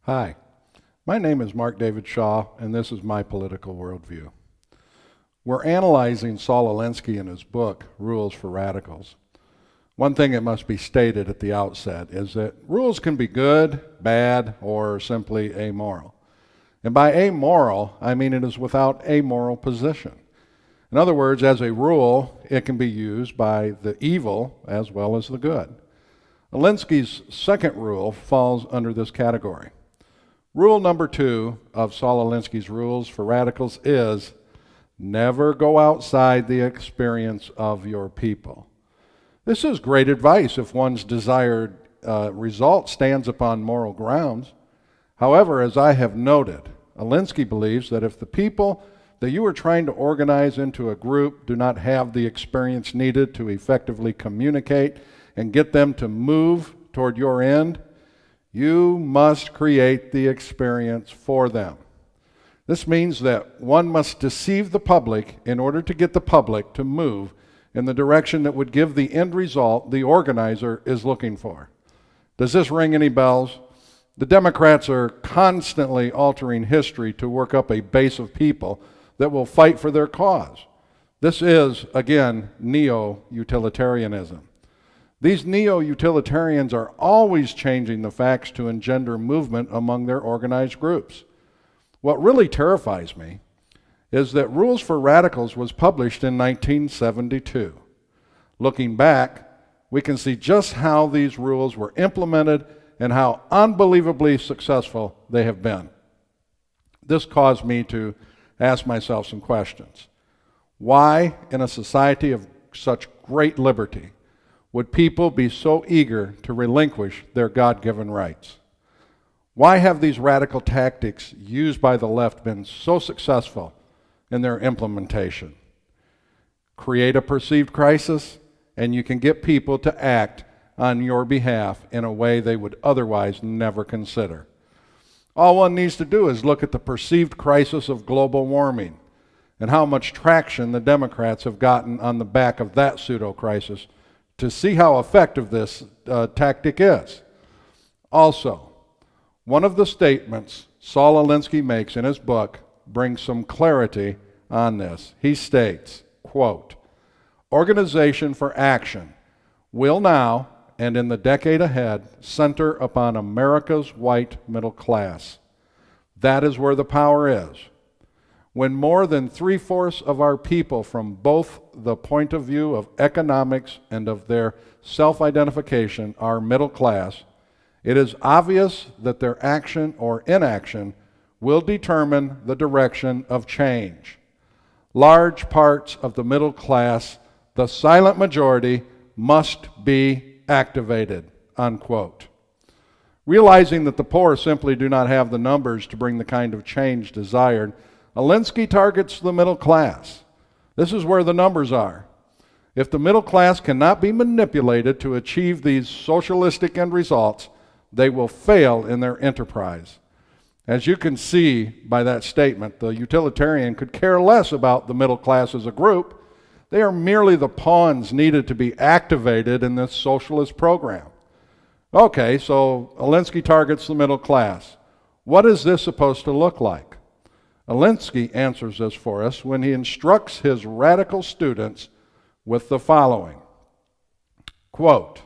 Hi, my name is Mark David Shaw, and this is my political worldview. We're analyzing Saul Alinsky in his book, Rules for Radicals. One thing that must be stated at the outset is that rules can be good, bad, or simply amoral. And by amoral, I mean it is without a moral position. In other words, as a rule, it can be used by the evil as well as the good. Alinsky's second rule falls under this category. Rule number 2 of Saul Alinsky's Rules for Radicals is never go outside the experience of your people. This is great advice if one's desired result stands upon moral grounds. However, as I have noted, Alinsky believes that if the people that you are trying to organize into a group do not have the experience needed to effectively communicate and get them to move toward your end, you must create the experience for them. This means that one must deceive the public in order to get the public to move in the direction that would give the end result the organizer is looking for. Does this ring any bells? The Democrats are constantly altering history to work up a base of people that will fight for their cause. This is, again, neo-utilitarianism. These neo-utilitarians are always changing the facts to engender movement among their organized groups. What really terrifies me is that Rules for Radicals was published in 1972. Looking back, we can see just how these rules were implemented and how unbelievably successful they have been. This caused me to ask myself some questions. Why, in a society of such great liberty, would people be so eager to relinquish their God-given rights? Why have these radical tactics used by the left been so successful in their implementation? Create a perceived crisis, and you can get people to act on your behalf in a way they would otherwise never consider. All one needs to do is look at the perceived crisis of global warming and how much traction the Democrats have gotten on the back of that pseudo-crisis to see how effective this tactic is. Also, one of the statements Saul Alinsky makes in his book brings some clarity on this. He states, quote, "Organization for action will now and in the decade ahead center upon America's white middle class. That is where the power is. When more than 3/4 of our people, from both the point of view of economics and of their self-identification, are middle class, it is obvious that their action or inaction will determine the direction of change. Large parts of the middle class, the silent majority, must be activated," unquote. Realizing that the poor simply do not have the numbers to bring the kind of change desired, Alinsky targets the middle class. This is where the numbers are. If the middle class cannot be manipulated to achieve these socialistic end results, they will fail in their enterprise. As you can see by that statement, the utilitarian could care less about the middle class as a group. They are merely the pawns needed to be activated in this socialist program. Okay, so Alinsky targets the middle class. What is this supposed to look like? Alinsky answers this for us when he instructs his radical students with the following. Quote,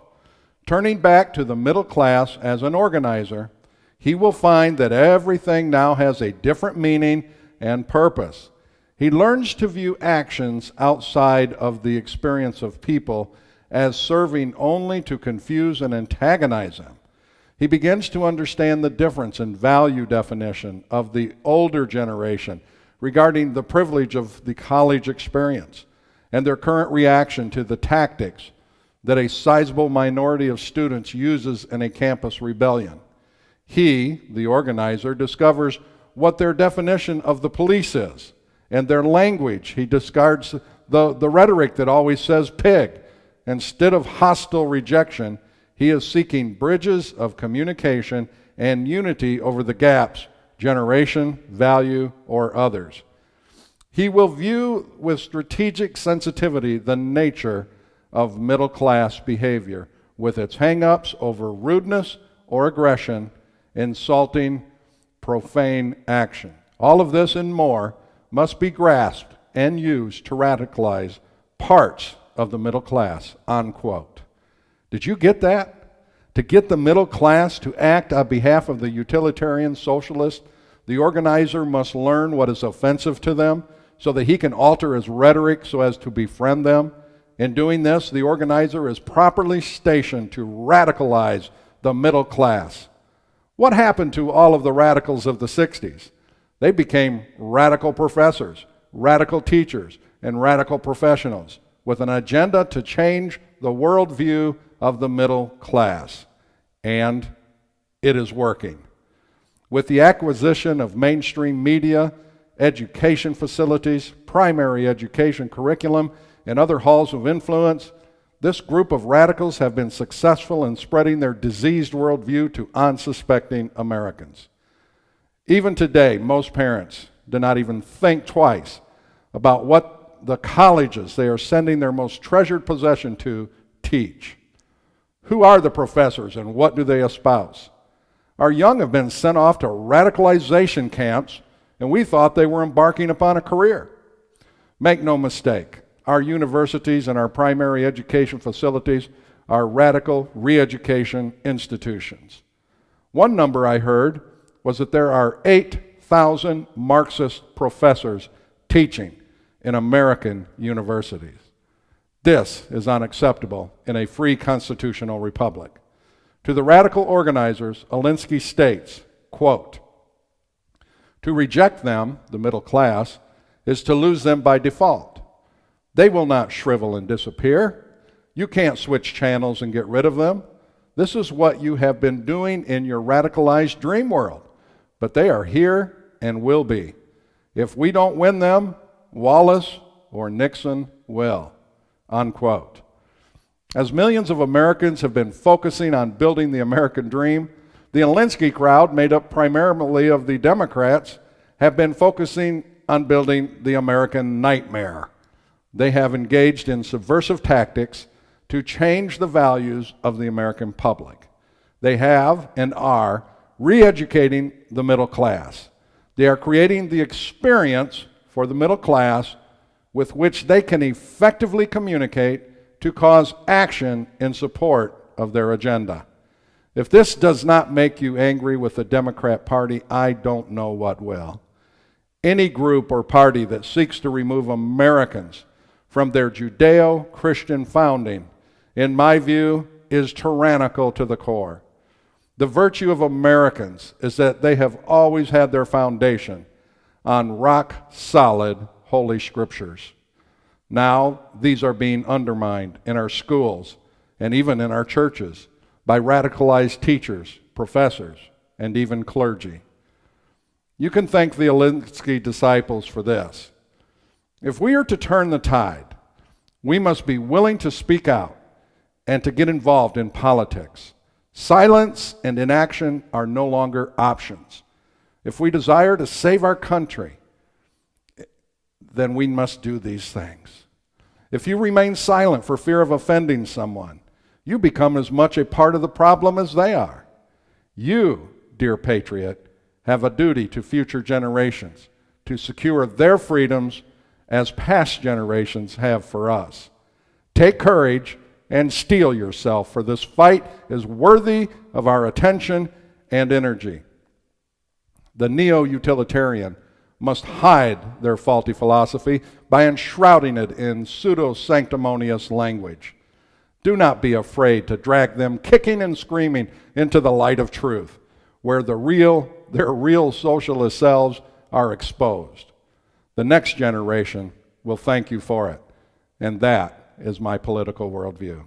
"Turning back to the middle class as an organizer, he will find that everything now has a different meaning and purpose. He learns to view actions outside of the experience of people as serving only to confuse and antagonize them. He begins to understand the difference in value definition of the older generation regarding the privilege of the college experience and their current reaction to the tactics that a sizable minority of students uses in a campus rebellion. He, the organizer, discovers what their definition of the police is and their language. He discards the rhetoric that always says pig. Instead of hostile rejection, he is seeking bridges of communication and unity over the gaps, generation, value, or others. He will view with strategic sensitivity the nature of middle-class behavior with its hang-ups over rudeness or aggression, insulting profane action. All of this and more must be grasped and used to radicalize parts of the middle class, unquote. Did you get that? To get the middle class to act on behalf of the utilitarian socialist, the organizer must learn what is offensive to them so that he can alter his rhetoric so as to befriend them. In doing this, the organizer is properly stationed to radicalize the middle class. What happened to all of the radicals of the 60s? They became radical professors, radical teachers, and radical professionals with an agenda to change the worldview of the middle class. And it is working. With the acquisition of mainstream media, education facilities, primary education curriculum, and other halls of influence, this group of radicals have been successful in spreading their diseased worldview to unsuspecting Americans. Even today, most parents do not even think twice about what the colleges they are sending their most treasured possession to teach. Who are the professors and what do they espouse? Our young have been sent off to radicalization camps, and we thought they were embarking upon a career. Make no mistake, our universities and our primary education facilities are radical re-education institutions. One number I heard was that there are 8,000 Marxist professors teaching in American universities. This is unacceptable in a free constitutional republic. To the radical organizers, Alinsky states, quote, "To reject them, the middle class, is to lose them by default. They will not shrivel and disappear. You can't switch channels and get rid of them. This is what you have been doing in your radicalized dream world. But they are here and will be. If we don't win them, Wallace or Nixon will." Unquote. As millions of Americans have been focusing on building the American dream, the Alinsky crowd, made up primarily of the Democrats, have been focusing on building the American nightmare. They have engaged in subversive tactics to change the values of the American public. They have and are re-educating the middle class. They are creating the experience for the middle class with which they can effectively communicate to cause action in support of their agenda. If this does not make you angry with the Democrat Party, I don't know what will. Any group or party that seeks to remove Americans from their Judeo-Christian founding, in my view, is tyrannical to the core. The virtue of Americans is that they have always had their foundation on rock-solid Holy Scriptures. Now, these are being undermined in our schools and even in our churches by radicalized teachers, professors, and even clergy. You can thank the Alinsky disciples for this. If we are to turn the tide, we must be willing to speak out and to get involved in politics. Silence and inaction are no longer options. If we desire to save our country, then we must do these things. If you remain silent for fear of offending someone, you become as much a part of the problem as they are. You, dear patriot, have a duty to future generations to secure their freedoms as past generations have for us. Take courage and steel yourself, for this fight is worthy of our attention and energy. The neo-utilitarian must hide their faulty philosophy by enshrouding it in pseudo-sanctimonious language. Do not be afraid to drag them kicking and screaming into the light of truth, where their real socialist selves are exposed. The next generation will thank you for it, and that is my political worldview.